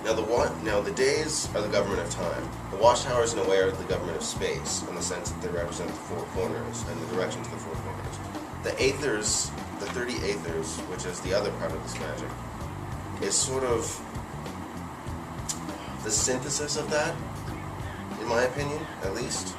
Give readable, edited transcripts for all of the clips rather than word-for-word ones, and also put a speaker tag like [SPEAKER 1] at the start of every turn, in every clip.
[SPEAKER 1] Now the days are the government of time. The watchtowers, in a way, are the government of space, in the sense that they represent the four corners and the direction to the four corners. The aethers, the 30 aethers, which is the other part of this magic, is sort of the synthesis of that, in my opinion, at least.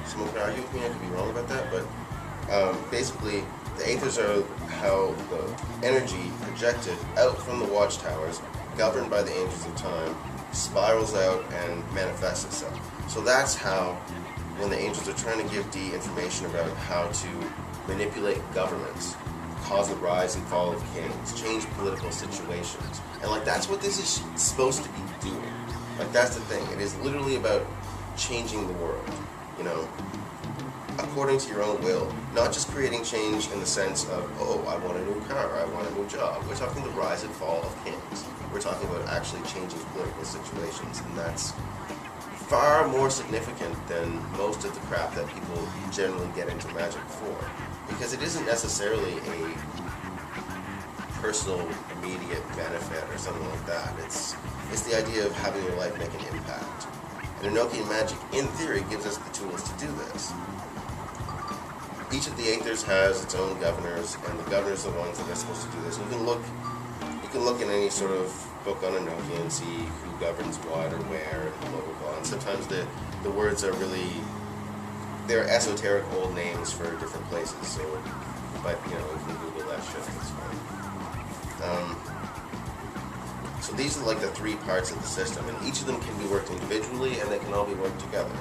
[SPEAKER 1] Someone could argue with me, I could be wrong about that, but basically, the aethers are how the energy projected out from the watchtowers, governed by the angels of time, spirals out and manifests itself. So that's how, when the angels are trying to give Dee information about how to manipulate governments, cause the rise and fall of kings, change political situations, and like that's what this is supposed to be doing. Like that's the thing. It is literally about changing the world, you know, according to your own will, not just creating change in the sense of, oh, I want a new car, I want a new job. We're talking the rise and fall of kings. We're talking about actually changing political situations, and that's far more significant than most of the crap that people generally get into magic for. Because it isn't necessarily a personal, immediate benefit or something like that. It's the idea of having your life make an impact. And Enochian magic, in theory, gives us the tools to do this. Each of the aethers has its own governors, and the governors are the ones that are supposed to do this. You can look in any sort of book on Enochian and see who governs what or where and blah blah blah. And sometimes the words are really, they're esoteric old names for different places. So, but you know, you can Google that shit. It's fine. So these are like the three parts of the system, and each of them can be worked individually, and they can all be worked together.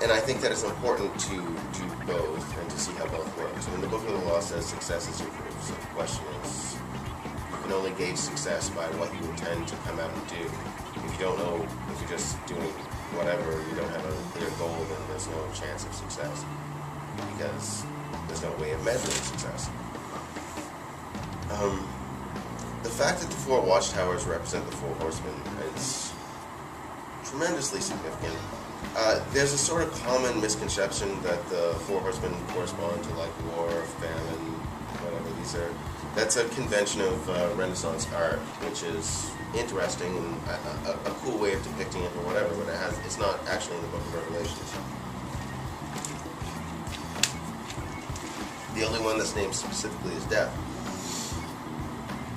[SPEAKER 1] And I think that it's important to do both and to see how both work. So when the Book of the Law says success is your proof, so the question is, you can only gauge success by what you intend to come out and do. If you don't know, if you're just doing whatever, you don't have a clear goal, then there's no chance of success. Because there's no way of measuring success. The fact that the four watchtowers represent the four horsemen is tremendously significant. There's a sort of common misconception that the four horsemen correspond to like war, famine, whatever these are. That's a convention of Renaissance art, which is interesting and a cool way of depicting it or whatever, but it's not actually in the Book of Revelations. The only one that's named specifically is death.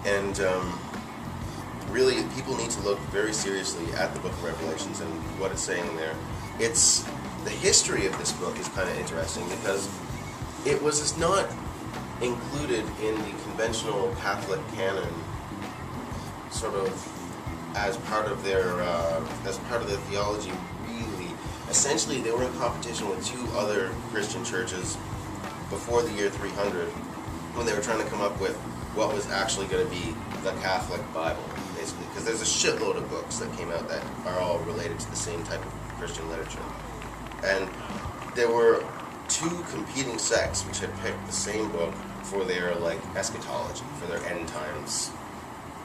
[SPEAKER 1] And really, people need to look very seriously at the Book of Revelations and what it's saying there. The history of this book is kind of interesting because it was not included in the conventional Catholic canon, sort of as part of their theology. Really, essentially, they were in competition with two other Christian churches before the year 300 when they were trying to come up with what was actually going to be the Catholic Bible, basically, because there's a shitload of books that came out that are all related to the same type of Christian literature. And there were two competing sects which had picked the same book for their like eschatology, for their end times,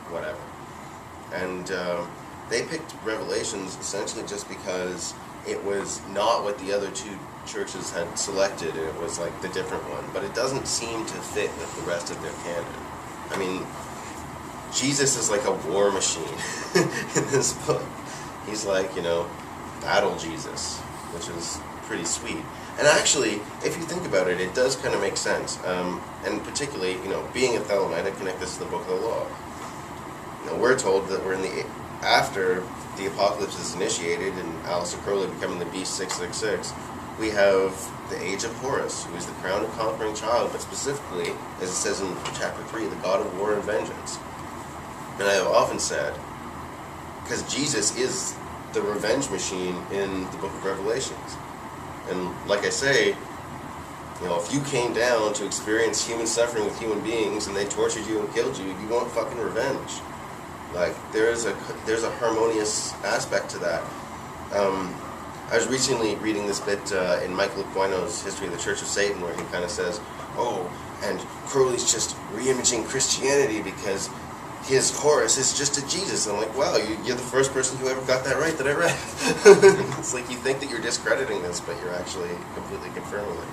[SPEAKER 1] whatever. And they picked Revelations essentially just because it was not what the other two churches had selected, and it was like the different one. But it doesn't seem to fit with the rest of their canon. I mean, Jesus is like a war machine in this book. He's like, you know, battle Jesus, which is pretty sweet. And actually, if you think about it, it does kind of make sense. And particularly, you know, being a Thelemite, I connect this to the Book of the Law. You know, we're told that we're in the after the apocalypse is initiated and Aleister Crowley becoming the Beast 666, we have the Age of Horus, who is the crowned and conquering child, but specifically, as it says in chapter 3, the God of war and vengeance. And I have often said, because Jesus is the revenge machine in the Book of Revelations. And like I say, you know, if you came down to experience human suffering with human beings and they tortured you and killed you, you want fucking revenge. Like, there's a harmonious aspect to that. I was recently reading this bit in Michael Aquino's History of the Church of Satan, where he kind of says, oh, and Crowley's just re-imaging Christianity because his Horus is just a Jesus. And I'm like, wow, you're the first person who ever got that right that I read. It's like you think that you're discrediting this, but you're actually completely confirming it.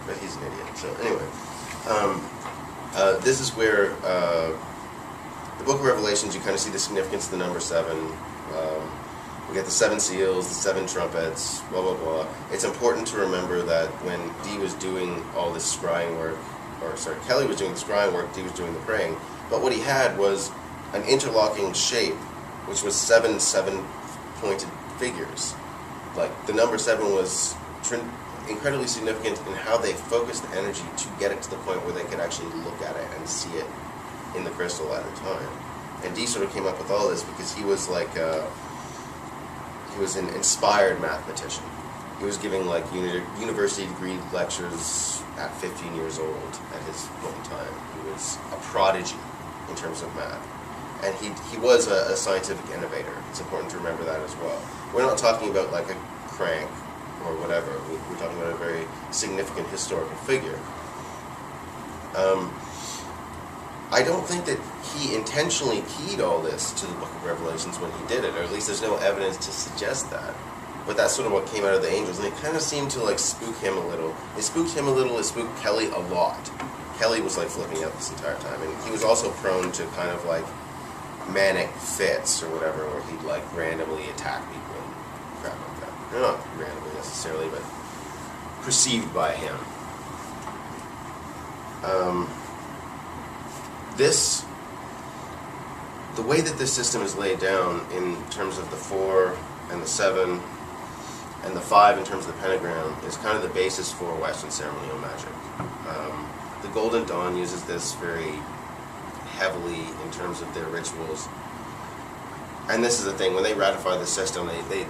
[SPEAKER 1] But he's an idiot. So anyway, this is where the Book of Revelations, you kind of see the significance of the number 7. We get the 7 seals, the 7 trumpets, blah, blah, blah. It's important to remember that when Dee was doing all this scrying work, Kelly was doing the scrying work, Dee was doing the praying, but what he had was an interlocking shape, which was 7 7-pointed figures. Like, the number 7 was incredibly significant in how they focused the energy to get it to the point where they could actually look at it and see it in the crystal at a time. And Dee sort of came up with all this because he was like he was an inspired mathematician. He was giving like university degree lectures at 15 years old at his point in time. He was a prodigy in terms of math. And he was a scientific innovator. It's important to remember that as well. We're not talking about like a crank or whatever. We're talking about a very significant historical figure. I don't think that he intentionally keyed all this to the Book of Revelations when he did it, or at least there's no evidence to suggest that. But that's sort of what came out of the angels, and it kind of seemed to like spook him a little. It spooked him a little, it spooked Kelly a lot. Kelly was like flipping out this entire time, and he was also prone to kind of like manic fits or whatever, where he'd like randomly attack people and crap like that. Not randomly necessarily, but perceived by him. The way that this system is laid down in terms of the 4 and the 7 and the 5 in terms of the pentagram is kind of the basis for Western ceremonial magic. The Golden Dawn uses this very heavily in terms of their rituals. And this is the thing, when they ratify the system, they